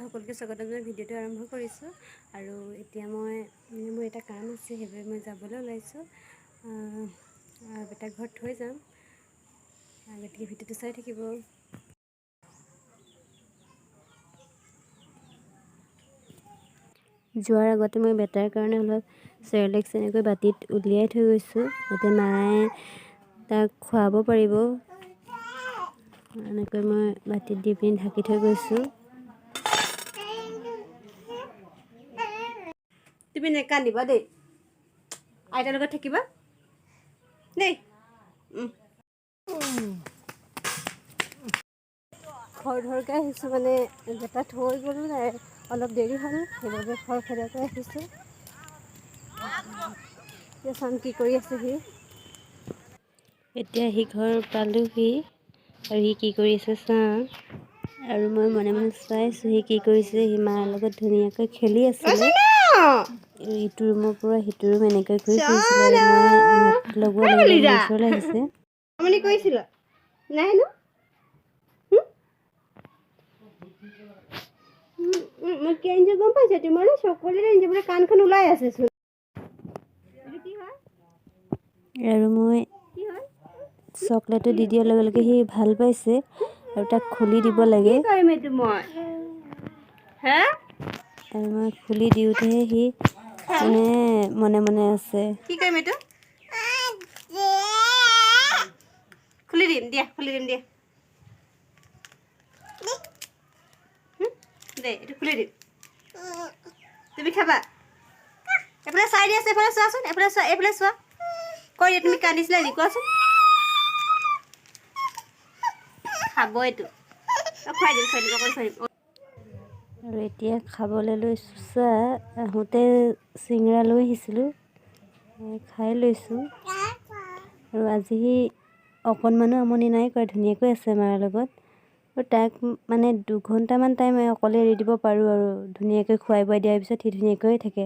সকলোকে স্বাগতম জনাই ভিডিঅ'টো আৰম্ভ কৰিছোঁ আৰু এতিয়া মোৰ এটা কাম আছে সেইবাবে মই যাবলৈ ওলাইছোঁ বেটাক ঘৰত থৈ যাম গতিকে ভিডিঅ'টো চাই থাকিব যোৱাৰ আগতে মই বেটাৰ কাৰণে অলপ চেৰেলেক্স এনেকৈ বাটিত উলিয়াই থৈ গৈছোঁ যাতে মায়ে তাক খুৱাব পাৰিব এনেকৈ মই বাটিত দি পিনি ঢাকি থৈ গৈছোঁ তুমি নেকান্দিবা দেই আইতাৰ লগত থাকিবা দেই খৰধৰকৈ আহিছোঁ মানে বেটা থৈ গ'লোঁ অলপ দেৰি হ'ল সেইবাবে খৰখেদাকৈ আহিছোঁ এতিয়া চাম কি কৰি আছে সি এতিয়া সি ঘৰ পালোহি আৰু সি কি কৰি আছে চাওঁ আৰু মই মনে মনে চাইছোঁ সি কি কৰিছে সি মাৰ লগত ধুনীয়াকৈ খেলি আছিলে ইটো ৰুমৰ পৰা সিটো ৰুম এনেকৈ ঘূৰি ফুৰিছিলে আৰু মই মাত লগোৱাৰ লগে লগে মোৰ ওচৰলৈ আহিছে আপুনি কৈছিলা নাই ন মই কি আনিছো গম পাইছা তোমাৰ চকলেট আনিছে বোলে কাণখন ওলাই আছে চোন আৰু মই চকলেটটো দি দিয়াৰ লগে লগে সি ভাল পাইছে আৰু তাক খুলি দিব লাগে আৰু মই খুলি দিওঁতেহে সি মানে মনে মনে আছে কি কৰিম এইটো খুলি দিম দিয়া দে এইটো খুলি দিম তুমি খাবা এফালে চাই দি আছে এফালে চোৱাচোন এইফালে চোৱা কৈ দিয়া তুমি কান্দিছিলা নি কোৱাচোন খাব এইটো খুৱাই দিম আৰু এতিয়া খাবলৈ লৈছোঁ চাহ আহোঁতে চিঙৰা লৈ আহিছিলোঁ খাই লৈছোঁ আৰু আজি সি অকণমানো আমনি নাই কৰা ধুনীয়াকৈ আছে মাৰ লগত আৰু তাক মানে 2 ঘণ্টামান টাইম অকলে এৰি দিব পাৰোঁ আৰু ধুনীয়াকৈ খুৱাই বোৱাই দিয়াৰ পিছত সি ধুনীয়াকৈ থাকে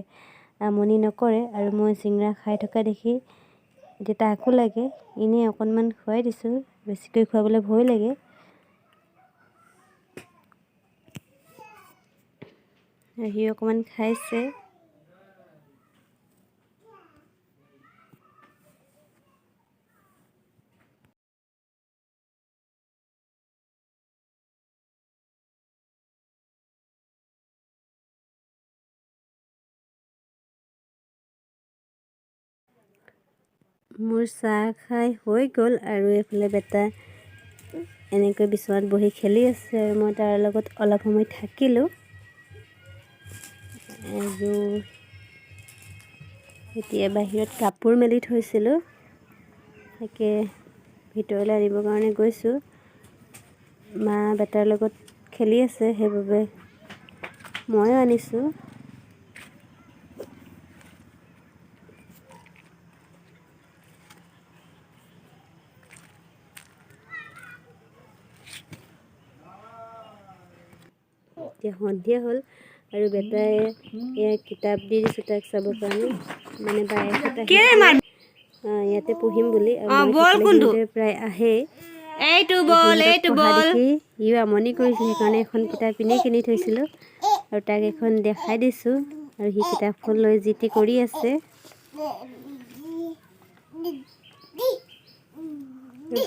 আমনি নকৰে আৰু মই চিঙৰা খাই থকা দেখি এতিয়া তাকো লাগে এনেই অকণমান খুৱাই দিছোঁ বেছিকৈ খুৱাবলৈ ভয় লাগে সি অকণমান খাইছে মোৰ চাহ খাই হৈ গ'ল আৰু এইফালে বেটা এনেকৈ বিচনাত বহি খেলি আছে আৰু মই তাৰ লগত অলপ সময় থাকিলোঁ আৰু এতিয়া বাহিৰত কাপোৰ মেলি থৈছিলোঁ তাকে ভিতৰলৈ আনিবৰ কাৰণে গৈছোঁ মা বেটাৰ লগত খেলি আছে সেইবাবে ময়ো আনিছোঁ এতিয়া সন্ধিয়া হ'ল আৰু বেটাই এয়া কিতাপ দি দিছোঁ তাক চাবৰ কাৰণে মানে ইয়াতে পঢ়িম বুলি প্ৰায় আহে দেখি ইও আমনি কৰিছে সেইকাৰণে এখন কিতাপ কিনি থৈছিলোঁ আৰু তাক এখন দেখাই দিছোঁ আৰু সি কিতাপখন লৈ যি টি কৰি আছে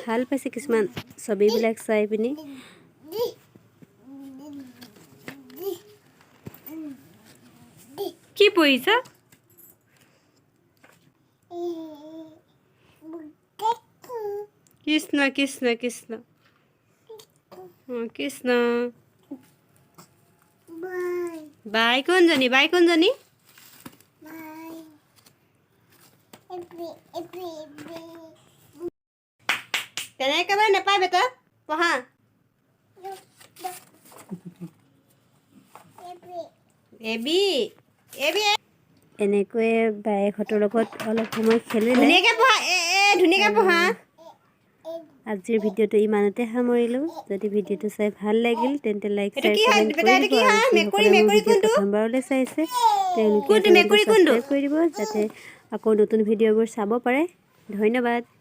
ভাল পাইছে কিছুমান ছবিবিলাক চাই পিনি কি পঢ়িছা কৃষ্ণ কৃষ্ণ কৃষ্ণ কৃষ্ণ বাই কোনজনী তেনেকৈ একেবাৰে নাপায় বেটা পঢ়া এনেকৈ বায়েকহঁতৰ লগত অলপ সময় খেলিলে ধুনীয়াকৈ পঢ়া আজিৰ ভিডিঅ'টো ইমানতে সামৰিলোঁ যদি ভিডিঅ'টো চাই ভাল লাগিল তেন্তে লাইক শ্বেয়াৰ কমেণ্ট কৰি দিব আৰু যিসকলে মোৰ ভিডিঅ' প্ৰথমবাৰলৈ চাইছে তেওঁলোকে ছাবস্ক্ৰাইব কৰি দিব যাতে আকৌ নতুন ভিডিঅ'বোৰ চাব পাৰে ধন্যবাদ।